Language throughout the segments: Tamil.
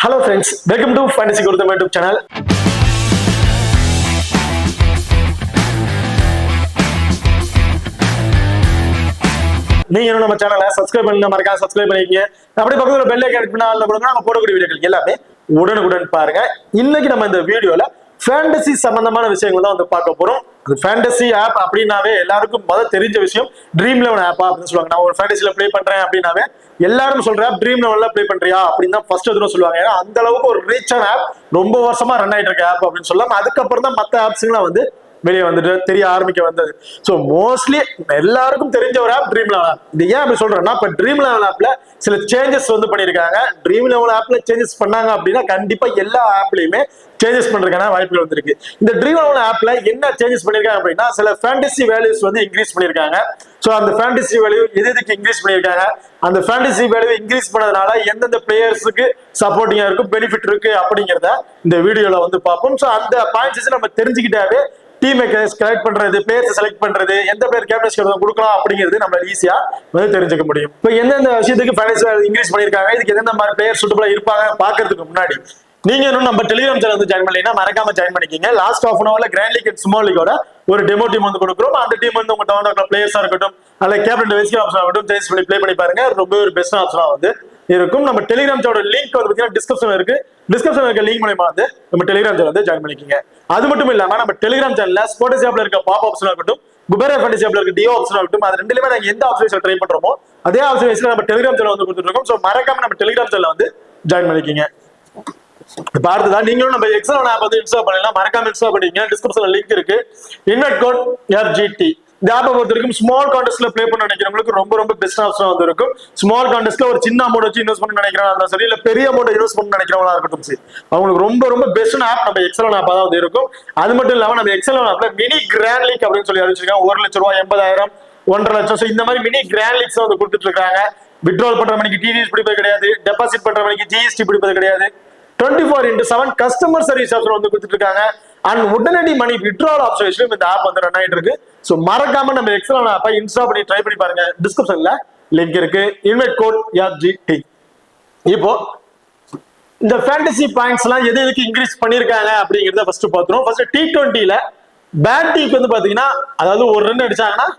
Hello friends, welcome to Fantasy Gurutham YouTube channel. நீங்க இன்னும் நம்ம சேனலை சப்ஸ்கிரைப் பண்ணி மறக்காம சப்ஸ்கிரைப் பண்ணிக்கங்க. அப்படியே பக்கத்துல பெல் ஐகான் கிளிக் பண்ணா கொடுங்க. நம்ம போடக்கூடிய வீடியோக்கள் எல்லாமே உடனுக்குடன் பாருங்க. இன்னைக்கு நம்ம இந்த வீடியோல ஃபேண்டசி சம்பந்தமான விஷயங்கள் தான் வந்து பார்க்க போறோம். அது ஃபேண்டசி ஆப் அப்படின்னாவே எல்லாருக்கும் முதல் தெரிஞ்ச விஷயம் ட்ரீம் லெவன் ஆப்பா அப்படின்னு சொல்லுவாங்க. நான் ஒரு ஃபேண்டசில ப்ளே பண்றேன் அப்படின்னாவே எல்லாரும் சொல்ற ஆப் ட்ரீம் லெவன்ல ப்ளே பண்றியா அப்படின்னு தான் ஃபர்ஸ்ட் எதுவும் சொல்லுவாங்க. ஏன்னா அந்த அளவுக்கு ஒரு ரீச்சான ஆப், ரொம்ப வருஷமா ரன் ஆயிட்டு இருக்க ஆப் அப்படின்னு சொல்லலாம். அதுக்கப்புறம் தான் மற்ற ஆப்ஸ்லாம் வந்து வெளியே வந்துட்டு தெரிய ஆரம்பிக்க வந்தது. ஸோ மோஸ்ட்லி எல்லாருக்கும் தெரிஞ்ச ஒரு ஆப் ட்ரீம் லெவல் ஆப். இது ஏன் அப்படி சொல்றேன்னா, இப்போ ட்ரீம் லெவல் ஆப்ல சில சேஞ்சஸ் வந்து பண்ணியிருக்காங்க. ட்ரீம் லெவல் ஆப்ல சேஞ்சஸ் பண்ணாங்க அப்படின்னா கண்டிப்பா எல்லா ஆப்லயுமே சேஞ்சஸ் பண்றதுக்கான வாய்ப்புகள் வந்திருக்கு. இந்த ட்ரீம் லெவல் ஆப்ல என்ன சேஞ்சஸ் பண்ணிருக்காங்க அப்படின்னா, சில ஃபேண்டசி வேல்யூஸ் வந்து இன்க்ரீஸ் பண்ணிருக்காங்க. ஸோ அந்த ஃபேண்டசி வேல்யூ எதுக்கு இன்க்ரீஸ் பண்ணிருக்காங்க, அந்த ஃபேண்டசி வேல்யூ இன்க்ரீஸ் பண்ணதுனால எந்தெந்த பிளேயர்ஸுக்கு சப்போர்ட்டிங்கா இருக்கும், பெனிஃபிட் இருக்கு அப்படிங்கிறத இந்த வீடியோல வந்து பார்ப்போம். ஸோ அந்த பாயிண்ட்ஸ் நம்ம தெரிஞ்சுக்கிட்டாவே டீமை செலக்ட் பண்றது, பிளேயர்ஸ் செலக்ட் பண்றது, எந்த பிளேயர் கேப்டன்சி கொடுக்கலாம் அப்படிங்கிறது நம்ம ஈஸியா வந்து தெரிஞ்சுக்க முடியும். இப்போ எந்தெந்த விஷயத்துக்கு ஃபைனான்ஸ் இன்க்ரீஸ் பண்ணிருக்காங்க, இதுக்கு எந்தெந்த மாதிரி பிளேயர் சூட்டபிளா இருப்பாங்க பாக்குறதுக்கு முன்னாடி நீங்க இன்னும் நம்ம டெலிகிராம் சேனல் வந்து ஜாயின் பண்ணீங்கன்னா மறக்காம ஜாயின் பண்ணிக்கீங்க. லாஸ்ட் ஆஃப் அன் ஹவர்ல கிராண்ட் லீக் அண்ட் ஸ்மால் லீகோட ஒரு டெமோ டீம் வந்து கொடுக்குறோம். அந்த டீம் வந்து உங்க டவுன் பிளேயர்ஸா இருக்கட்டும், அல்ல கேப்டன் வைஸ் ஆப்ஷன் ஆகட்டும், சேஞ்ச் பண்ணி ப்ளே பண்ணி பாருங்க. ரொம்ப ஒரு பெஸ்ட் ஆப்ஷனா வந்து இருக்கும். நம்ம டெலிகிராம் சேனலோட லிங்க் வந்து பாத்தீங்கன்னா டிஸ்கிரிப்ஷன்ல இருக்கு. டிஸ்கிரிப்ஷன்ல இருக்க லிங்க் மூலமா வந்து நம்ம டெலிகிராம் சேனல் வந்து ஜாயின் பண்ணிக்கீங்க. அது மட்டும் இல்லாம நம்ம டெலிகிராம் சேனல்ல ஸ்போர்ட்ஸ் ஆப்ல இருக்க பாப் ஆப்ஷன் ஆகட்டும், குபேரா ஃபேண்டசி ஆப்ல இருக்க டிஓ ஆப்ஷன் ஆகட்டும், அது ரெண்டுலயுமே நாங்க எந்த ஆப்ஷன் ட்ரை பண்றோமோ அதே ஆப்ஷன் நம்ம டெலிகிராம் சேனல் வந்து கொடுத்துட்டு இருக்கோம். ஸோ மறக்காம நம்ம டெலிகிராம் சேனல் வந்து ஜாயின் பண்ணிக்கீங்க. இப்ப அடுத்ததான் நீங்களும் நம்ம எக்ஸல் ஆப் வந்து இன்ஸ்டால் பண்ணலாம். மறக்காம இன்ஸ்டால் பண்ணிக்கங்க. டிஸ்கிரிப்ஷன்ல லிங்க் இருக்கு. Invite code FGT. இந்த ஆப்பை பொறுத்த வரைக்கும் ஸ்மால் கான்டெஸ்ட்ல ப்ளே பண்ண நினைக்கிறவங்களுக்கு ரொம்ப ரொம்ப பெஸ்ட் ஆப்ஷன் வந்து இருக்கும். ஸ்மால் கான்டெஸ்ட்ல ஒரு சின்ன அமௌண்ட் வச்சு இன்வெஸ்ட் பண்ண நினைக்கிறவங்க சரி, இல்ல பெரிய அமௌண்ட் இன்வெஸ்ட் பண்ண நினைக்கிறவங்களா இருக்கட்டும் சரி, அவங்களுக்கு ரொம்ப ரொம்ப பெஸ்ட் ஆப் நம்ம எக்ஸல் ஆப்பா தான் வந்து இருக்கும். அது மட்டும் இல்லாம நம்ம எக்ஸல் ஆப்ல மினி கிராண்ட் லீக் அப்படின்னு சொல்லி அறிவிச்சிருக்காங்க. 1 லட்சம் ரூபாய், 80,000, 1.5 லட்சம், இந்த மாதிரி மினி கிராண்ட் லீக்ஸ் வந்து கொடுத்துட்டு இருக்காங்க. வித்ட்ரால் பண்ற மணிக்கு டிடிஎஸ் பிடிப்பது கிடையாது, டெபாசிட் பண்ற மணிக்கு GST பிடிப்பது கிடையாது. 24/7 கஸ்டமர் சர்வீஸ் ஆப்ஷன் வந்து கொடுத்துட்டு இருக்காங்க. அண்ட் உடனடி மணி வித்ட்ரால் ஆப்ஷன் இந்த ஆப் வந்து ரன் ஆயிட்டு இருக்கு. சோ மறக்காம நம்ம எக்ஸல் ஆப்பை இன்ஸ்டால் பண்ணி ட்ரை பண்ணி பாருங்க. டிஸ்கிரிப்ஷன்ல லிங்க் இருக்கு. Invite code FGT. இப்போ இந்த ஃபேண்டசி பாயிண்ட்ஸ் எல்லாம் எதுக்கு இன்க்ரீஸ் பண்ணிருக்காங்க அப்படிங்கறத ஃபர்ஸ்ட் பாத்துறோம். ஃபர்ஸ்ட் T20ல பேட்டிங்க்கு வந்து பாத்தீங்கன்னா, அதாவது ஒரு ரன் அடிச்சாங்கன்னா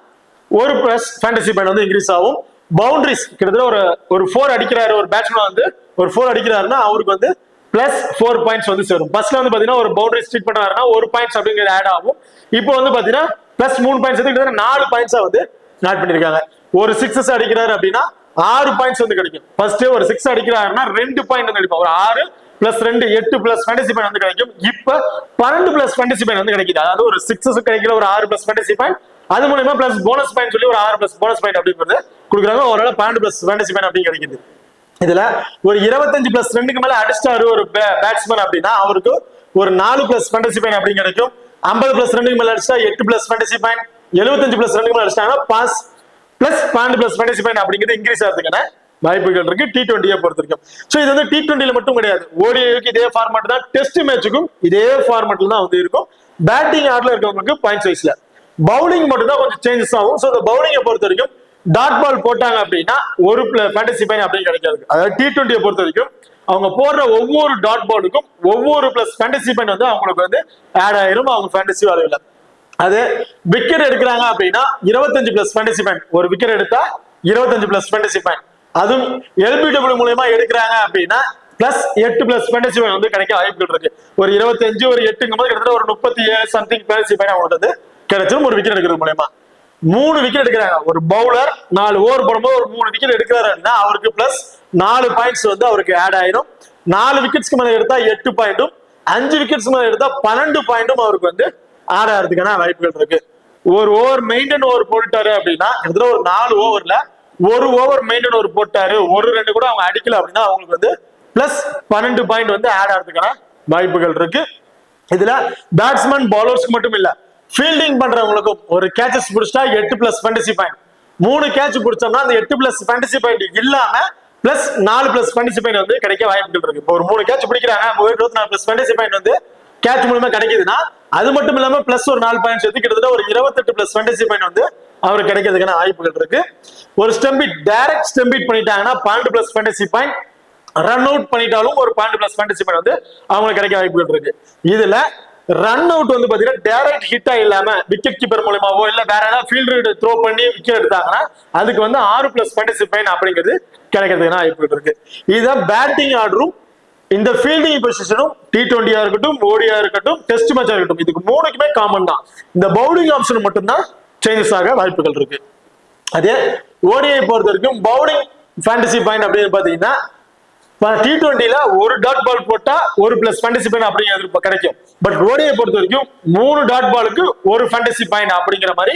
ஒரு பிளஸ் ஃபேண்டசி பாயிண்ட் வந்து இன்க்ரீஸ் ஆகும். பவுண்டரிஸ் கிட்டத்தட்ட ஒரு 4 அடிக்கிறாரு, ஒரு பேட்ஸ்மேன் வந்து ஒரு 4 அடிக்கிறாருன்னா அவருக்கு வந்து பிளஸ் 4 பாயிண்ட்ஸ் வந்து சேரும். ஃபர்ஸ்ட்ல வந்து பாத்தீங்கன்னா ஒரு பவுண்டரி ஸ்ட்ரீட் பண்றாருன்னா 1 பாயிண்ட்ஸ் அப்படிங்கிறது ஆட் ஆகும். இப்போ வந்து பாத்தீங்கன்னா பிளஸ் 3 பாயிண்ட்ஸ் வந்து 4 பாயிண்ட்ஸா வந்து ஆட் பண்ணிருக்காங்க. ஒரு 6 அடிக்கிறாரு அப்படின்னா 6 பாயிண்ட்ஸ் வந்து கிடைக்கும். ஃபர்ஸ்ட் ஒரு 6 அடிக்கிறாருன்னா 2 பாயிண்ட் வந்து கிடைக்கும். ஒரு 6 பிளஸ் 2 8 பிளஸ் ஃபேண்டசி பாயிண்ட் வந்து கிடைக்கும். இப்ப 12 பிளஸ் ஃபேண்டசி பாயிண்ட் வந்து கிடைக்குது. அதாவது ஒரு 6 கிடைக்கிற ஒரு 6 பிளஸ் ஃபேண்டசி பாயிண்ட், அது மூலமா பிளஸ் போனஸ் பாயிண்ட் சொல்லி ஒரு 6 பிளஸ் போனஸ் பாயிண்ட் அப்படிங்கிறது கொடுக்குறாங்க. ஒரு 12 பிளஸ் ஃபேண்டசி பாயிண்ட் அப்படி கிடைக்குது. இதுல ஒரு 25 பிளஸ் 2க்கு மேல அடிச்சாரு ஒரு பேட்ஸ்மேன் அப்படின்னா அவருக்கு ஒரு 4 பிளஸ் ஃபேண்டசி பாயிண்ட் அப்படி கிடைக்கும். 50 பிளஸ் 2க்கு மேல அடிச்சா 8 பிளஸ் ஃபேண்டசி பாயிண்ட், 75 பிளஸ் 2க்கு மேல அடிச்சாங்கன்னா பாஸ் பிளஸ் 12 பிளஸ் ஃபேண்டசி பாயிண்ட் அப்படிங்கிறது இன்க்ரீஸ் ஆகிறதுக்கான வாய்ப்புகள் இருக்கு T20 பொறுத்த வரைக்கும். சோ இது வந்து T20ல மட்டும் கிடையாது, ODIக்கு இதே ஃபார்மேட் தான், டெஸ்ட் மேட்சுக்கும் இதே ஃபார்மேட்ல தான் வந்து இருக்கும். பேட்டிங் ஆர்டர்ல இருக்கவங்களுக்கு பாயிண்ட்ஸ் வைஸ்ல, பவுலிங் மட்டும் தான் கொஞ்சம் சேஞ்சஸ் ஆகும். சோ இந்த பவுலிங்கை பொறுத்த வரைக்கும் டாட் பால் போட்டாங்க அப்படின்னா ஒரு ஃபேண்டசி பாயிண்ட் அப்படின்னு கிடைக்காது. அதாவது T20 பொறுத்த வரைக்கும் அவங்க போடுற ஒவ்வொரு டாட் பாலுக்கும் ஒவ்வொரு பிளஸ் ஃபேண்டசி பாயிண்ட் வந்து அவங்களுக்கு வந்து ஆட் ஆயிரும் அவங்க ஃபேண்டசி வேல்யூல. அது விக்கெட் எடுக்கிறாங்க அப்படின்னா 25 பிளஸ் ஃபேண்டசி பாயிண்ட், ஒரு விக்கெட் எடுத்தா 25 பிளஸ் ஃபேண்டசி பாயிண்ட். அதுவும் LBW மூலமா எடுக்கிறாங்க அப்படின்னா பிளஸ் 8 பிளஸ் ஃபேண்டசி பாயிண்ட் வந்து கிடைக்க வாய்ப்புகள் இருக்கு. ஒரு 25 ஒரு 8ங்கும் போது கிட்டத்தட்ட ஒரு 37 சம்திங் ஃபேண்டசி பாயிண்ட் அவங்களுக்கு வந்து கிடைச்சிரும் ஒரு விக்கெட் எடுக்கிறது மூலமா. 3 விக்கெட் எடுக்கிறாங்க, ஒரு பவுலர் 4 ஓவர் போடும்போது ஒரு 3 விக்கெட் எடுக்கிறாரு அப்படின்னா அவருக்கு பிளஸ் 4 பாயிண்ட்ஸ் வந்து அவருக்கு ஆட் ஆயிரும். 4 விக்கெட்ஸ்க்கு மேல எடுத்தா 8 பாயிண்ட்டும், 5 விக்கெட்ஸ் மேல எடுத்தா 12 பாயிண்ட்டும் அவருக்கு வந்து ஆட் ஆகிறதுக்கான வாய்ப்புகள் இருக்கு. ஒரு ஓவர் மெயின்டைன் ஓவர் போட்டாரு அப்படின்னா கிட்டத்தட்ட ஒரு 4 ஓவர்ல ஒரு ஓவர் மெயின்டைன் ஓவர் போட்டாரு, ஒரு 2 கூட அவங்க அடிக்கல அப்படின்னா அவங்களுக்கு வந்து பிளஸ் 12 பாயிண்ட் வந்து ஆட் ஆகிறதுக்கான வாய்ப்புகள் இருக்கு. இதுல பேட்ஸ்மேன் பவுலர்ஸ்க்கு மட்டும் இல்ல, ஃபீல்டிங் பண்றவங்களுக்கும் ஒரு கேட்சஸ் பிடிச்சா 8 பிளஸ் ஃபேண்டசி பாயிண்ட், 3 கேட்ச் பிடிச்சோம்னா அந்த 8 பிளஸ் ஃபேண்டசி பாயிண்ட் இல்லாம பிளஸ் 4 பிளஸ் ஃபேண்டசி பாயிண்ட் வந்து கிடைக்க வாய்ப்புகள் இருக்கு. இப்போ ஒரு 3 கேட்ச் பிடிக்கிறாங்க, 24 பிளஸ் ஃபேண்டசி பாயிண்ட் வந்து கேட்ச் மூலமா கிடைக்குதுன்னா அது மட்டும் இல்லாம பிளஸ் ஒரு 4 பாயிண்ட் சேர்த்து கிட்டத்தட்ட ஒரு 28 பிளஸ் ஃபேண்டசி பாயிண்ட் வந்து அவருக்கு கிடைக்கிறதுக்கான வாய்ப்புகள் இருக்கு. ஒரு ஸ்டம்பிட் டைரக்ட் ஸ்டம்பிட் பண்ணிட்டாங்கன்னா 12 plus fantasy point, run out பண்ணிட்டாலும் ஒரு பாயிண்ட் பிளஸ் ஃபேண்டசி பாயிண்ட் வந்து அவங்களுக்கு கிடைக்க வாய்ப்புகள் இருக்கு. இதுல ரன் அவுட் வந்து பாத்தீங்கன்னா டைரக்ட் ஹிட்டா இல்லாம விக்கெட் கீப்பர் மூலமாவோ இல்ல வேற ஏதாவது ஃபீல்டர் த்ரோ பண்ணி விக்கெட் எடுத்தாங்கன்னா அதுக்கு வந்து 6 பிளஸ் ஃபேண்டசி பாயிண்ட் அப்படிங்கிறது கிடைக்கிறதுக்கு வாய்ப்புகள் இருக்கு. இதுதான் பேட்டிங் ஆர்டரும் இந்த ஃபீல்டிங் பொசிஷனும் T20 இருக்கட்டும், ஓடியா இருக்கட்டும், டெஸ்ட் மேட்சா இருக்கட்டும், இதுக்கு மூணுக்குமே காமன் தான். இந்த பவுலிங் ஆப்ஷன் மட்டும்தான் சேஞ்சஸ் ஆக வாய்ப்புகள் இருக்கு. அதே ஓடிஐ பொறுத்த வரைக்கும் பவுலிங் ஃபேண்டசி பாயிண்ட் அப்படின்னு பாத்தீங்கன்னா T20ல ஒரு டாட் பால் போட்டா ஒரு பிளஸ் ஃபேண்டசி பாயிண்ட் அப்படிங்கிறது கிடைக்கும். பட் ஓடிஐ பொறுத்த வரைக்கும் 3 டாட் பாலுக்கு ஒரு ஃபேண்டசி பாயிண்ட் அப்படிங்கிற மாதிரி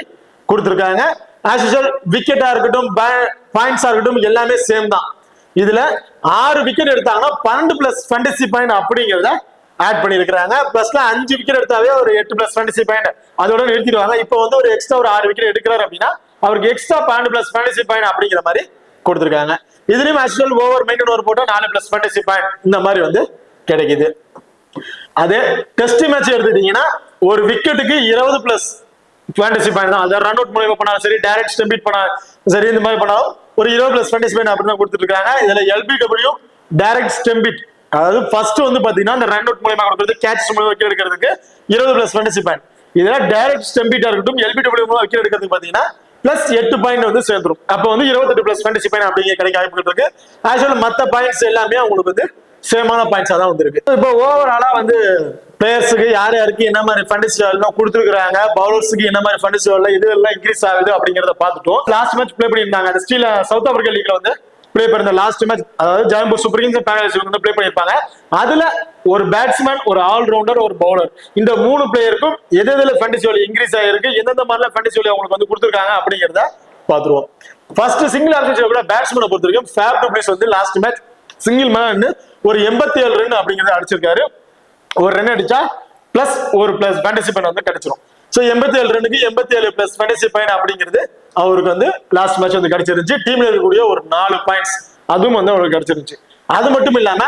கொடுத்துருக்காங்க. ஆஸ் யூசுவல் விக்கெட்டா இருக்கட்டும், பாயிண்ட்ஸா இருக்கட்டும் எல்லாமே சேம் தான். இதுல 6 விக்கெட் எடுத்தாங்கன்னா 12 பிளஸ் ஃபேண்டசி பாயிண்ட் அப்படிங்கிறத ஆட் பண்ணிருக்காங்க. பிளஸ்ல 5 விக்கெட் எடுத்தாவே ஒரு 8 பிளஸ் ஃபேண்டசி பாயிண்ட் அதோட நிறுத்திடுவாங்க. இப்போ வந்து ஒரு எக்ஸ்ட்ரா ஒரு 6 விக்கெட் எடுக்கிறாரு அப்படின்னா அவருக்கு எக்ஸ்ட்ரா 12 பிளஸ் ஃபேண்டசி பாயிண்ட் அப்படிங்கிற மாதிரி கொடுத்துருக்காங்க. இதுலயும் ஆக்சுவல் ஓவர் மெயின்டைன் ஓவர் போட்டா 4 பிளஸ் ஃபேண்டசி பாயிண்ட் இந்த மாதிரி வந்து கிடைக்குது. அதே டெஸ்ட் மேட்ச் எடுத்துட்டீங்கன்னா ஒரு விக்கெட்டுக்கு 20 பிளஸ் ஃபேண்டசி பாயிண்ட் தான். அதை ரன் அவுட் மூலமா பண்ணாலும் சரி, டைரக்ட் ஸ்டம்பிட் பண்ணா சரி, இந்த மாதிரி பண்ணாலும் ஒரு 20 பிளஸ் ஃபேண்டசி பாயிண்ட் அப்படின்னு கொடுத்துட்டு இருக்காங்க. இதுல LBW டைரக்ட் ஸ்டம்பிட், அதாவது ஃபர்ஸ்ட் வந்து பாத்தீங்கன்னா இந்த ரன் அவுட் மூலமா கொடுக்கிறது, கேட்ச் மூலமா விக்கெட் எடுக்கிறதுக்கு 20 பிளஸ் ஃபேண்டசி பாயிண்ட். இதுல டைரக்ட் ஸ்டம்பிட்டா இருக்கட்டும், LBW மூலமா விக்கெட் எடுக்கிறதுக்கு பாத்தீங்கன்னா பிளஸ் 8 பாயிண்ட் வந்து சேர்ந்துரும். அப்ப வந்து 28 பிளஸ் ஃபேண்டசி பாயிண்ட் அப்படிங்கிற கிடைக்க வாய்ப்புகள் இருக்கு. ஆக்சுவலா மத்த பாயிண்ட்ஸ் எல்லாமே உங்களுக்கு வந்து சேமான பாயிண்ட்ஸா தான் வந்திருக்கு. இப்போ ஓவராலா வந்து பிளேயர்ஸுக்கு யார் யாருக்கு என்ன மாதிரி ஃபேண்டசி எல்லாம் கொடுத்துருக்காங்க, பவுலர்ஸுக்கு என்ன மாதிரி ஃபேண்டசி இது எல்லாம் இன்க்ரீஸ் ஆகுது அப்படிங்கறத பார்த்துட்டோம். லாஸ்ட் மேட்ச் பிளே பண்ணியிருந்தாங்க அந்த ஸ்ரீல சவுத் ஆப்பிரிக்கா லீக்ல வந்து பிளே பண்ண லாஸ்ட் மேட்ச், அதாவது ஜாம்பூர் சூப்பர் கிங்ஸ் பேனலிஸ்ட் வந்து பிளே பண்ணிருப்பாங்க. அதுல ஒரு பேட்ஸ்மேன், ஒரு ஆல்ரவுண்டர், ஒரு பவுலர், இந்த 3 பிளேயருக்கும் எதுல ஃபேண்டசி வேல்யூ இன்க்ரீஸ் ஆயிருக்கு, எந்தெந்த மாதிரிலாம் ஃபேண்டசி வேல்யூ அவங்களுக்கு வந்து கொடுத்துருக்காங்க அப்படிங்கறத பாத்துருவோம். ஃபர்ஸ்ட் சிங்கிள் ஆப்ஷன் கூட பேட்ஸ்மேனை பொறுத்த வரைக்கும் ஃபேப் டு பிளேஸ் வந்து லாஸ்ட் மேட்ச் சிங்கிள் மேன் ஒரு 87 ரன் அப்படிங்கறத அடிச்சிருக்காரு. ஒரு ரன் அடிச்சா பிளஸ் ஒரு பிளஸ் ஃபேண்டசி பாயிண்ட் வந்து கிடைச்சிரும். சோ 87 ரன்னுக்கு 87 பிளஸ் ஃபேண்டசி பாயிண்ட் அப்படிங்கிறது அவருக்கு வந்து லாஸ்ட் மேட்ச் வந்து கிடைச்சிருந்துச்சு. டீம்ல இருக்கக்கூடிய ஒரு 4 பாயிண்ட்ஸ் அதுவும் வந்து அவருக்கு கிடைச்சிருந்துச்சு. அது மட்டும் இல்லாம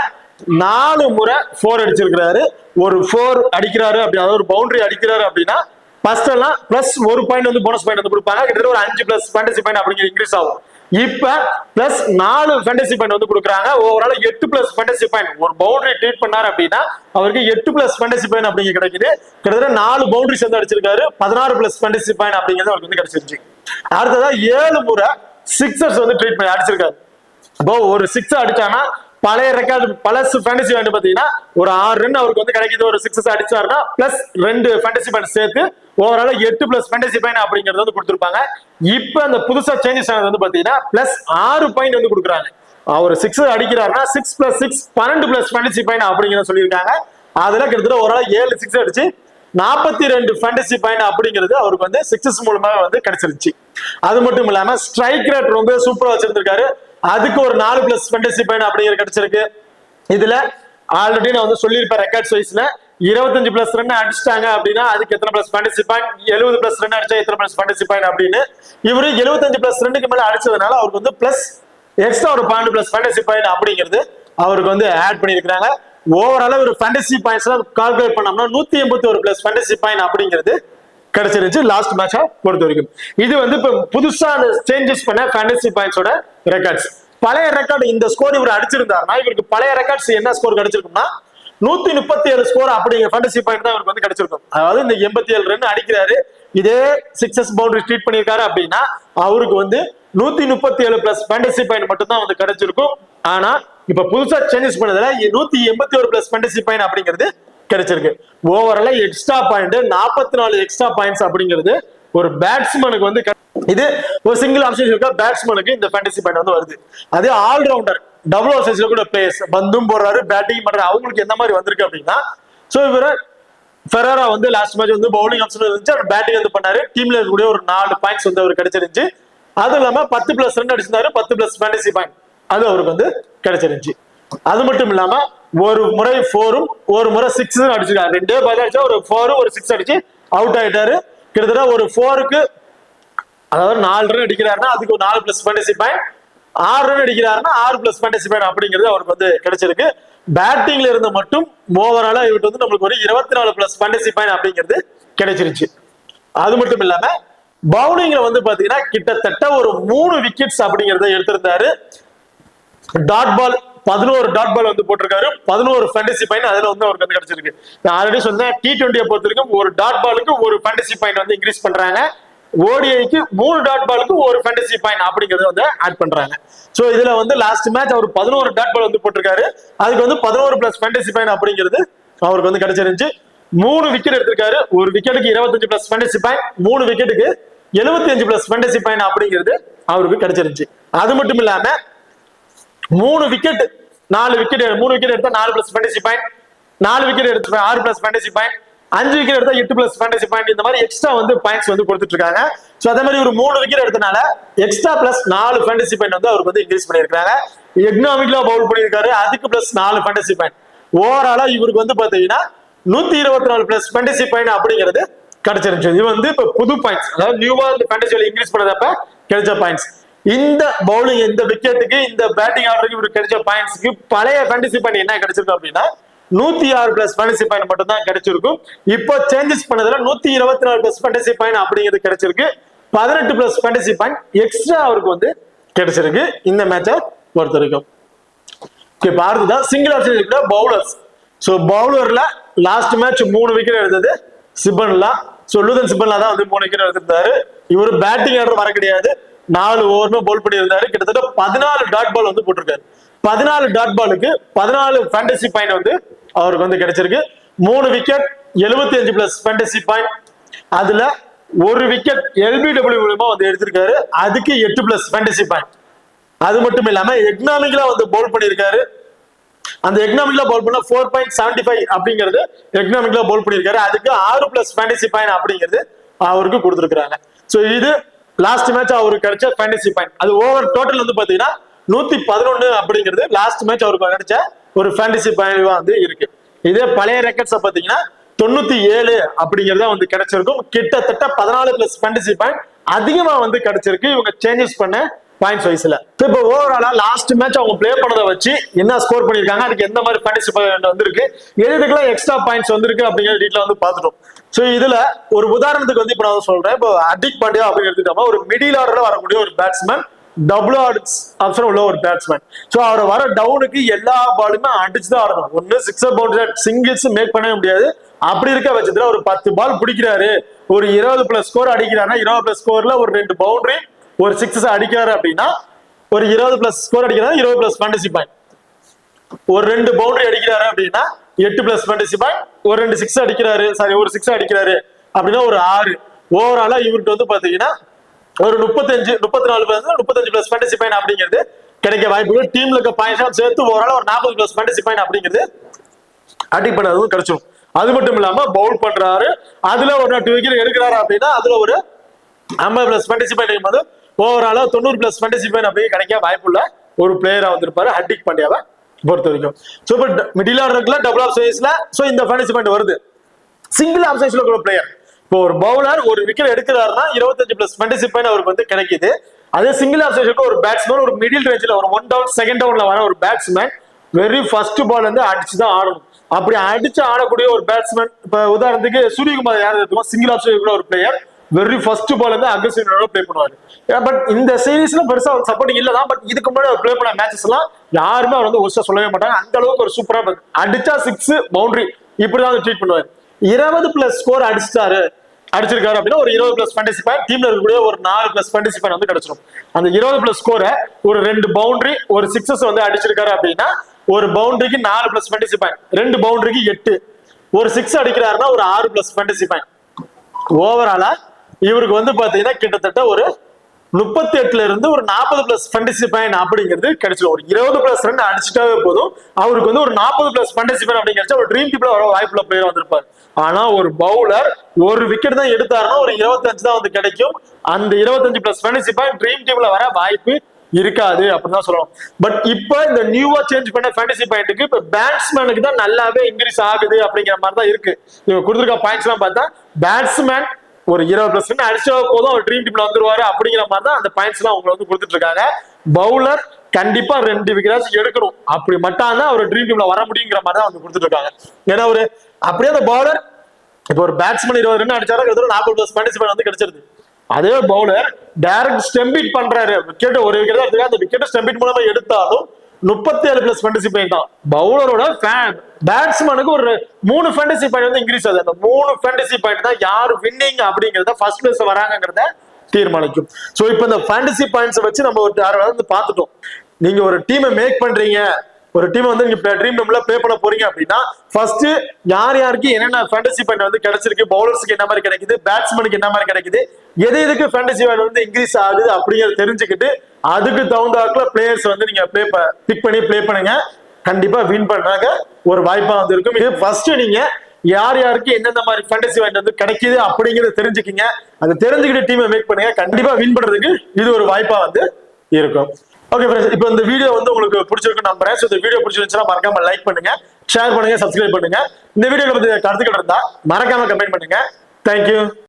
4 முறை 4 அடிச்சிருக்கிறாரு. ஒரு 4 அடிக்கிறாரு அப்படி, அதாவது ஒரு பவுண்டரி அடிக்கிறாரு அப்படின்னா ஃபர்ஸ்ட் எல்லாம் பிளஸ் 1 பாயிண்ட் வந்து போனஸ் பாயிண்ட் வந்து கொடுப்பாங்க. கிட்டத்தட்ட ஒரு 5 பிளஸ் ஃபேண்டசி பாயிண்ட் அப்படிங்கிற இன்க்ரீஸ் ஆகும். இப்ப பிளஸ் 4 ஃபேண்டசி பாயிண்ட் வந்து கொடுக்குறாங்க. Overall 8 plus fantasy point. ஒரு பவுண்டரி ட்ரீட் பண்ணாரு அப்படின்னா அவருக்கு 8 பிளஸ் ஃபேண்டசி பாயிண்ட் அப்படிங்க கிடைக்குது. கிட்டத்தட்ட 4 பவுண்டரி சேர்ந்து அடிச்சிருக்காரு. 16 பிளஸ் ஃபேண்டசி பாயிண்ட் அப்படிங்கிறது அவருக்கு வந்து கிடைச்சிருச்சு. அடுத்ததா 7 முறை சிக்ஸர்ஸ் வந்து ட்ரீட் பண்ணி அடிச்சிருக்காரு. இப்போ ஒரு 6 அடிச்சானா பழைய ரெக்கார்டு பிளஸ் ஃபேண்டசி பாயிண்ட் பாத்தீங்கன்னா ஒரு 6 ரன் அவருக்கு வந்து கிடைக்குது. ஒரு 6 அடிச்சாருன்னா பிளஸ் 2 ஃபேண்டசி பாயிண்ட் சேர்த்து ஓவரால் 8 பிளஸ் ஃபேண்டசி பாயிண்ட் அப்படிங்கறது வந்து கொடுத்திருப்பாங்க. இப்ப அந்த புதுசா சேஞ்சஸ் ஆனது வந்து பாத்தீங்கன்னா பிளஸ் 6 பாயிண்ட் வந்து கொடுக்குறாங்க. அவர் 6 அடிக்கிறாருன்னா 6 பிளஸ் 6 12 பிளஸ் ஃபேண்டசி பாயிண்ட் அப்படிங்கறத சொல்லியிருக்காங்க. அதுல கிட்டத்தட்ட ஓவரால் 7 6 அடிச்சு 42 ஃபேண்டசி பாயிண்ட் அப்படிங்கிறது அவருக்கு வந்து 6 மூலமா வந்து கிடைச்சிருச்சு. அது மட்டும் இல்லாம ஸ்ட்ரைக் ரேட் ரொம்ப சூப்பரா வச்சிருந்திருக்காரு. அதுக்கு ஒரு 4 பிளஸ் ஃபேண்டசி பாயிண்ட் அப்படிங்கிறது கிடைச்சிருக்கு. இதுல ஆல்ரெடி நான் வந்து சொல்லியிருப்பேன் ரெக்கார்ட்ஸ் வைஸ்ல 25 பிளஸ் ரன் அடிச்சிட்டாங்க அப்படின்னா அதுக்கு எத்தனை plus fantasy point, 70 plus run அடிச்சா எத்தனை பிளஸ் ஃபேண்டசி பாயிண்ட் அப்படின்னு. இவரு 75 பிளஸ் ரன்னுக்கு மேல அடிச்சதுனால அவருக்கு வந்து பிளஸ் எக்ஸ்ட்ரா ஒரு 12 பிளஸ் ஃபேண்டசி பாயிண்ட் அப்படிங்கிறது அவருக்கு வந்து ஆட் பண்ணியிருக்காங்க. ஓவரால ஒரு ஃபேண்டசி பாயிண்ட்ஸ் எல்லாம் கால்குலேட் பண்ணோம்னா 181 பிளஸ் ஃபேண்டசி பாயிண்ட் அப்படிங்கிறது கிடைச்சிருச்சு லாஸ்ட் மேட்சா பொறுத்த வரைக்கும். இது வந்து இப்ப புதுசா சேஞ்சஸ் பண்ண ஃபேண்டசி பாயிண்ட்ஸோட ரெக்கார்ட்ஸ். பழைய ரெக்கார்டு இந்த ஸ்கோர் இவர் அடிச்சிருந்தாருன்னா இவருக்கு பழைய ரெக்கார்ட்ஸ் என்ன ஸ்கோர் கிடைச்சிருக்கும்னா 137 ஸ்கோர் அப்படிங்கிற ஃபேண்டசி பாயிண்ட் தான் அவருக்கு வந்து கிடைச்சிருக்கும். அதாவது இந்த 87 ரன் அடிக்கிறாரு, இதே 6 பவுண்டரி ட்ரீட் பண்ணியிருக்காரு அப்படின்னா அவருக்கு வந்து 137 பிளஸ் ஃபேண்டசி பாயிண்ட் மட்டும் தான் வந்து கிடைச்சிருக்கும். ஆனா இப்ப புதுசா சேஞ்சஸ் பண்ணதுல 181 பிளஸ் ஃபேண்டசி பாயிண்ட் அப்படிங்கிறது கிடைச்சிருக்கு. ஓவரால எக்ஸ்ட்ரா பாயிண்ட் 44 எக்ஸ்ட்ரா பாயிண்ட்ஸ் அப்படிங்கிறது ஒரு பேட்ஸ்மேனுக்கு வந்து இது ஒரு சிங்கிள் ஆப்ஷன் இருக்க பேட்ஸ்மேனுக்கு இந்த ஃபேண்டசி பாயிண்ட் வந்து வருது. அதே ஆல்ரவுண்டர் டபுள் ஓவர்ஸ்ல கூட பிளேயர்ஸ் பந்தும் போடுறாரு, பேட்டிங் பண்றாரு, அவங்களுக்கு எந்த மாதிரி வந்திருக்கு அப்படின்னா சோ இவர ஃபெரரா வந்து லாஸ்ட் மேட்ச் வந்து பவுலிங் ஆப்ஷன் இருந்துச்சு, அவர் பேட்டிங் வந்து பண்ணாரு. டீம்ல இருக்கக்கூடிய ஒரு 4 பாயிண்ட்ஸ் வந்து அவருக்கு கிடைச்சிருந்துச்சு. அது இல்லாம 10 பிளஸ் ரன் அடிச்சிருந்தாரு, 10 பிளஸ் ஃபேண்டசி பாயிண்ட் அது அவருக்கு வந்து கிடைச்சிருந்துச்சு. அது மட்டும் இல்லாம ஒரு முறை 4ம் ஒரு முறை 6 அடிச்சிருக்காரு. 2 பால் அடிச்சா ஒரு 4 ஒரு 6 அடிச்சு அவுட் ஆயிட்டாரு. கிட்டத்தட்ட ஒரு 4க்கு அதாவது 4 ரன் அடிக்கிறாருன்னா அதுக்கு ஒரு 4 பிளஸ் ஃபேண்டசி பாயிண்ட், 6 ரன் அடிக்கிறாருன்னா 6 பிளஸ் ஃபேண்டசி பாயிண்ட் அப்படிங்கிறது அவருக்கு வந்து கிடைச்சிருக்கு. பேட்டிங்ல இருந்து மட்டும் ஓவராலா இவருக்கு வந்து நம்மளுக்கு ஒரு 24 பிளஸ் ஃபேண்டசி பாயிண்ட் அப்படிங்கிறது கிடைச்சிருச்சு. அது மட்டும் இல்லாம பவுலிங்ல வந்து பாத்தீங்கன்னா கிட்டத்தட்ட ஒரு 3 விக்கெட்ஸ் அப்படிங்கறத எடுத்திருந்தாரு. டாட் பால் 11 டாட் பால் வந்து போட்டிருக்காரு. 11 ஃபேண்டசி பாயிண்ட் அதுல வந்து அவருக்கு வந்து கிடைச்சிருக்கு. நான் ஆல்ரெடி சொன்னேன், T20 பொறுத்த வரைக்கும் ஒரு டாட் பாலுக்கு ஒரு ஃபேண்டசி பாயிண்ட் வந்து இன்க்ரீஸ் பண்றாங்க. ஓடிஐக்கு 3 டாட் பாலுக்கு ஒரு ஃபேண்டசி பாயிண்ட் அப்படிங்கறத வந்து ஆட் பண்றாங்க. சோ இதுல வந்து லாஸ்ட் மேட்ச் அவர் 11 டாட் பால் வந்து போட்டிருக்காரு. அதுக்கு வந்து 11 பிளஸ் ஃபேண்டசி பாயிண்ட் அப்படிங்கிறது அவருக்கு வந்து கிடைச்சிருந்துச்சு. 3 விக்கெட் எடுத்திருக்காரு. ஒரு விக்கெட்டுக்கு 25 plus fantasy point, 3 விக்கெட்டுக்கு 75 plus fantasy point அப்படிங்கிறது அவருக்கு கிடைச்சிருந்துச்சு. அது மட்டும் இல்லாம 3 விக்கெட் 3 விக்கெட் எடுத்தா 4 பிளஸ் ஃபேண்டசி பாயிண்ட், 4 விக்கெட் எடுத்து 6 பிளஸ் ஃபேண்டசி பாயிண்ட், 5 விக்கெட் எடுத்தா 8 பிளஸ் ஃபேண்டசி பாயிண்ட், இந்த மாதிரி எக்ஸ்ட்ரா வந்து பாயிண்ட்ஸ் வந்து கொடுத்துட்டு இருக்காங்க. சோ அதே மாதிரி ஒரு 3 விக்கெட் எடுத்தனால எக்ஸ்ட்ரா பிளஸ் 4 ஃபேண்டசி பாயிண்ட் வந்து அவருக்கு வந்து இன்க்ரீஸ் பண்ணிருக்காங்க. எக்கனாமிக்கலா பவுல் பண்ணிருக்காரு, அதுக்கு பிளஸ் 4 ஃபேண்டசி பாயிண்ட். ஓவராலா இவருக்கு வந்து பாத்தீங்கன்னா 124 பிளஸ் ஃபேண்டசி பாயிண்ட் அப்படிங்கிறது கிடைச்சிருச்சு. இது வந்து இப்ப புது பாயிண்ட்ஸ், அதாவது நியூவா இந்த ஃபேண்டசி இன்க்ரீஸ் பண்ணதப்ப கிடைச்ச பாயிண்ட்ஸ். இந்த பவுலிங், இந்த விக்கெட்டுக்கு, இந்த பேட்டிங் ஆர்டருக்கு இவருக்கு கிடைச்ச பாயிண்ட்ஸ்க்கு பழைய ஃபேண்டசி பாயிண்ட் என்ன கிடைச்சிருக்கும் அப்படின்னா 106 பிளஸ் ஃபேண்டசி பாயிண்ட் மட்டும் தான் கிடைச்சிருக்கும். இப்போ சேஞ்சஸ் பண்ணதுல 124 பிளஸ் ஃபேண்டசி பாயிண்ட் அப்படிங்கிறது கிடைச்சிருக்கு. 18 பிளஸ் ஃபேண்டசி பாயிண்ட் எக்ஸ்ட்ரா அவருக்கு வந்து கிடைச்சிருக்கு இந்த மேட்சை பொறுத்த வரைக்கும். இப்ப அடுத்ததான் சிங்கிள் ஆப்ஷன் பவுலர்ஸ். சோ பவுலர்ல லாஸ்ட் மேட்ச் 3 விக்கெட் எடுத்தது சிபன்லா. சோ லூதன் சிபன்லா தான் வந்து 3 விக்கெட் எடுத்திருந்தாரு. இவர் பேட்டிங் ஆர்டர் வர கிடையாது, 4 ஓவர்னு போல் பண்ணியிருந்தாரு. கிட்டத்தட்ட 14 டாட் பால் வந்து போட்டிருக்காரு. 14 டாட் பாலுக்கு 14 ஃபேண்டசி பாயிண்ட் வந்து அவருக்கு வந்து கிடைச்சிருக்கு. 3 விக்கெட் 75 பிளஸ் ஃபேண்டசி பாயிண்ட், அதுல ஒரு விக்கெட் LBW மூலமா வந்து எடுத்திருக்காரு, அதுக்கு 8 பிளஸ் ஃபேண்டசி பாயிண்ட். அது மட்டும் இல்லாம எக்கனாமிக்கலா வந்து பவுல் பண்ணியிருக்காரு. அந்த எக்கனாமிக்ல பவுல் பண்ண 4.75 அப்படிங்கிறது எக்கனாமிக்ல பவுல் பண்ணியிருக்காரு, அதுக்கு 6 பிளஸ் ஃபேண்டசி பாயிண்ட் அப்படிங்கிறது அவருக்கு கொடுத்துருக்காங்க. சோ இது லாஸ்ட் மேட்ச் அவருக்கு கிடைச்ச ஃபேண்டசி பாயிண்ட். அது ஓவர் டோட்டல் வந்து பாத்தீங்கன்னா 111 அப்படிங்கிறது லாஸ்ட் மேட்ச் அவருக்கு கிடைச்ச ஒரு ஃபேண்டசி பாயிண்ட் வந்து இருக்கு. இதே பழைய ரெக்கார்ட்ஸ் பாத்தீங்கன்னா 97 அப்படிங்கறத வந்து கிடைச்சிருக்கும். கிட்டத்தட்ட 14 பிளஸ் ஃபேண்டசி பாயிண்ட் அதிகமா வந்து கிடைச்சிருக்கு இவங்க சேஞ்சஸ் பண்ண பாயிண்ட்ஸ் வைஸ்ல. இப்போ ஓவராலா லாஸ்ட் மேட்ச் அவங்க பிளே பண்ணதை வச்சு என்ன ஸ்கோர் பண்ணிருக்காங்க, அதுக்கு எந்த மாதிரி ஃபேண்டசி பாயிண்ட் வந்திருக்கு, எதுக்கெல்லாம் எக்ஸ்ட்ரா பாயிண்ட்ஸ் வந்திருக்கு அப்படிங்கிற டீட்டெயில் வந்து பார்த்துட்டோம். சோ இதுல ஒரு உதாரணத்துக்கு வந்து இப்ப நான் சொல்றேன், இப்போ ஹர்திக் பாண்டியா அப்படின்னு எடுத்துட்டோம்னா ஒரு மிடில் ஆர்டர்ல வரக்கூடிய ஒரு பேட்ஸ்மேன், டபுள் ஆப்ஷன் உள்ள ஒரு பேட்ஸ்மேன். சோ அவர் வர டவுனுக்கு எல்லா பாலுமே அடிச்சுதான் ஆடணும். ஒன்னு சிக்ஸர் பவுண்டரி சிங்கிள்ஸ் மேக் பண்ணவே முடியாது. அப்படி இருக்க பட்சத்துல ஒரு 10 பால் பிடிக்கிறாரு, ஒரு 20 பிளஸ் ஸ்கோர் அடிக்கிறாருன்னா 20 பிளஸ் ஸ்கோர்ல ஒரு 2 பவுண்டரி ஒரு 6 அடிக்கிறாரு அப்படின்னா ஒரு 20 பிளஸ் ஸ்கோர் அடிக்கிறாரு, 20 பிளஸ் ஃபேண்டசி பாயிண்ட். ஒரு 2 பவுண்டரி அடிக்கிறாரு அப்படின்னா 8 பிளஸ் ஃபேண்டசி பாயிண்ட். ஒரு 2 6 அடிக்கிறாரு, ஒரு 6 அடிக்கிறாரு அப்படின்னா ஒரு 6. ஓவராலா இவருக்கு வந்து பாத்தீங்கன்னா ஒரு 34 பிளஸ் ஃபேண்டசி பாயிண்ட் அப்படிங்கிறது கிடைக்க வாய்ப்பு. டீம்ல இருக்க பாயிண்ட்ஸ் சேர்த்து ஓவரால ஒரு 40 பிளஸ் ஃபேண்டசி பாயிண்ட் அப்படிங்கிறது அடிக் பண்ணதும் கிடைச்சிடும். அது மட்டும் இல்லாம பவுல் பண்றாரு, அதுல ஒரு 2 விக்கெட் எடுக்கிறாரு அப்படின்னா அதுல ஒரு 50 பிளஸ் ஃபேண்டசி பாயிண்ட் வந்து ஓவராலா 90 பிளஸ் ஃபேண்டசி பாயிண்ட் அப்படியே கிடைக்க வாய்ப்புள்ள ஒரு பிளேயரா வந்திருப்பாரு ஹர்திக் பாண்டியாவை பொறுத்த வரைக்கும். சோ இப்போ மிடில் ஆர்டர்ல டபுள் ஆஃப் சைஸ்ல சோ இந்த ஃபேண்டசி பாயிண்ட் வருது. சிங்கிள் ஆஃப் சைஸ்ல ஒரு பிளேயர், இப்போ ஒரு பவுலர் ஒரு விக்கெட் எடுக்கிறாருன்னா 25 பிளஸ் ஃபேண்டசி பாயிண்ட் அவருக்கு வந்து கிடைக்குது. அதே சிங்கிள் ஆஃப் சைஸ்க்கு ஒரு பேட்ஸ்மேன் ஒரு மிடில் ரேஞ்சில் ஒரு 1 டவுன் 2nd டவுன்ல வர ஒரு பேட்ஸ்மேன் வெரி ஃபர்ஸ்ட் பால் வந்து அடிச்சுதான் ஆடணும். அப்படி அடிச்சு ஆடக்கூடிய ஒரு பேட்ஸ்மேன், இப்ப உதாரணத்துக்கு சூரியகுமார் யார் எடுத்துக்கோ, சிங்கிள் ஆஃப் சைஸ் ஒரு பிளேயர் வெரி ஃபர்ஸ்ட் பால் வந்து அக்ரெசிவ் பிளே பண்ணுவாரு. பட் இந்த சீரீஸ்ல பெருசா ஒரு சப்போர்ட்டிங் இல்லதான். பட் இதுக்கு முன்னாடி அவர் பிளே பண்ண மேட்சஸ் எல்லாம் யாருமே அவர் வந்து ஒஸ்டா சொல்லவே மாட்டாங்க. அந்த அளவுக்கு ஒரு சூப்பரா அடிச்சா 6 பவுண்டரி இப்படிதான் ட்ரீட் பண்ணுவாரு. 20 பிளஸ் ஸ்கோர் அடிச்சிருக்காரு அப்படின்னா ஒரு 20 பிளஸ் ஃபேண்டசி பாயிண்ட், டீம்ல இருக்கக்கூடிய ஒரு 4 பிளஸ் ஃபேண்டசி பாயிண்ட் வந்து கிடைச்சிடும். அந்த 20 பிளஸ் ஸ்கோரை ஒரு 2 பவுண்டரி ஒரு 6 வந்து அடிச்சிருக்காரு அப்படின்னா ஒரு பவுண்டரிக்கு 4 பிளஸ் ஃபேண்டசி பாயிண்ட், 2 பவுண்டரிக்கு 8, ஒரு 6 அடிக்கிறாருன்னா ஒரு 6 பிளஸ் ஃபேண்டசி பாயிண்ட். ஓவராலா இவருக்கு வந்து பாத்தீங்கன்னா கிட்டத்தட்ட ஒரு 38ல இருந்து ஒரு 40 பிளஸ் ஃபேண்டசி பாயிண்ட் அப்படிங்கிறது கிடைச்சிடும். ஒரு 20 பிளஸ் ரன் அடிச்சுட்டாவே போதும் அவருக்கு வந்து ஒரு 40 பிளஸ் ஃபேண்டசி பாயிண்ட் அப்படிங்கிறச்சா ஒரு ட்ரீம் டீம்ல வர வாய்ப்புள்ள பிளேயர் வந்திருப்பாரு. ஆனா ஒரு பவுலர் ஒரு விக்கெட் தான் எடுத்தாருன்னா ஒரு 25 தான் வந்து கிடைக்கும். அந்த 25 பிளஸ் ஃபேண்டசி பாயிண்ட் ட்ரீம் டீம்ல வர வாய்ப்பு இருக்காது அப்படின்னு தான் சொல்லணும். பட் இப்ப இந்த நியூவா சேஞ்ச் பண்ண ஃபேண்டசி பாயிண்ட்டுக்கு இப்ப பேட்ஸ்மேனுக்கு தான் நல்லாவே இன்க்ரீஸ் ஆகுது அப்படிங்கிற மாதிரி தான் இருக்கு. இவங்க கொடுத்துருக்க பாயிண்ட்ஸ் எல்லாம் பார்த்தா பேட்ஸ்மேன் ஒரு 20 பிளஸ் அடிச்சா போதும் அவர் ட்ரீம் டீம்ல வந்துருவாரு அப்படிங்கிற மாதிரி தான் அந்த பாயிண்ட்ஸ் எல்லாம் அவங்க வந்து கொடுத்துட்டு இருக்காங்க. பவுலர் கண்டிப்பா 2 விக்கெட் எடுக்கணும், அப்படி மட்டும் தான் அவர் ட்ரீம் டீம்ல வர முடியுங்கிற மாதிரி தான் வந்து கொடுத்துட்டு இருக்காங்க. ஏன்னா ஒரு அப்படியே அந்த பவுலர் இப்போ ஒரு பேட்ஸ்மேன் 20 ரன் அடிச்சாரா 40 பிளஸ் ஃபேண்டசி பாயிண்ட் வந்து கிடைச்சிருது. அதே பவுலர் டைரக்ட் ஸ்டெம்பிட் பண்றாரு, விக்கெட் ஒரு விக்கெட் தான், அந்த விக்கெட் ஸ்டெம்பிட் மூலமா எடுத்தாலும் 37 பிளஸ் ஃபேண்டசி பாயிண்ட் தான். பவுலரோட பேட்ஸ்மேனுக்கு ஒரு 3 ஃபேண்டசி பாயிண்ட் வந்து இன்க்ரீஸ் ஆகுது. அந்த 3 ஃபேண்டசி பாயிண்ட் தான் யார் வின்னிங் அப்படிங்கறத ஃபர்ஸ்ட் பிளேஸ் வராங்கிறத தீர்மானிக்கும். சோ இப்போ இந்த ஃபேண்டசி பாயிண்ட்ஸ் வச்சு நம்ம ஒரு வந்து பார்த்துட்டோம். நீங்க ஒரு டீமை மேக் பண்றீங்க, ஒரு டீம் வந்து நீங்க ட்ரீம் டீம்ல ப்ளே பண்ண போறீங்க அப்படின்னா ஃபர்ஸ்ட் யார் யாருக்கு என்னென்ன ஃபேண்டசி பாயிண்ட் வந்து கிடைச்சிருக்கு, பவுலர்ஸ்க்கு என்ன மாதிரி கிடைக்குது, பேட்ஸ்மேனுக்கு என்ன மாதிரி கிடைக்குது, எதுக்கு ஃபேண்டசி பாயிண்ட் வந்து இன்க்ரீஸ் ஆகுது அப்படிங்கறத தெரிஞ்சுக்கிட்டு அதுக்கு தகுந்தாக்குல பிளேயர்ஸ் வந்து நீங்க பிக் பண்ணி ப்ளே பண்ணுங்க. கண்டிப்பா வின் பண்ணாங்க ஒரு வாய்ப்பா வந்து இருக்கும். இது ஃபர்ஸ்ட் நீங்க யார் யாருக்கு எந்தெந்த மாதிரி ஃபேண்டசி பாயிண்ட் வந்து கிடைக்குது அப்படிங்கறத தெரிஞ்சுக்கிங்க. அதை தெரிஞ்சுக்கிட்டு டீமை மேக் பண்ணுங்க. கண்டிப்பா வின் பண்றதுக்கு இது ஒரு வாய்ப்பா வந்து இருக்கும். ஓகே ஃப்ரெண்ட்ஸ், இப்போ இந்த வீடியோ வந்து உங்களுக்கு பிடிச்சிருக்குன்னு நம்புறேன். இந்த வீடியோ பிடிச்சிருந்துச்சுன்னா மறக்காம லைக் பண்ணுங்க, ஷேர் பண்ணுங்க, சப்ஸ்கிரைப் பண்ணுங்க. இந்த வீடியோல பத்தி கருத்துக்கள் இருந்தா மறக்காம கமெண்ட் பண்ணுங்க. தேங்க்யூ.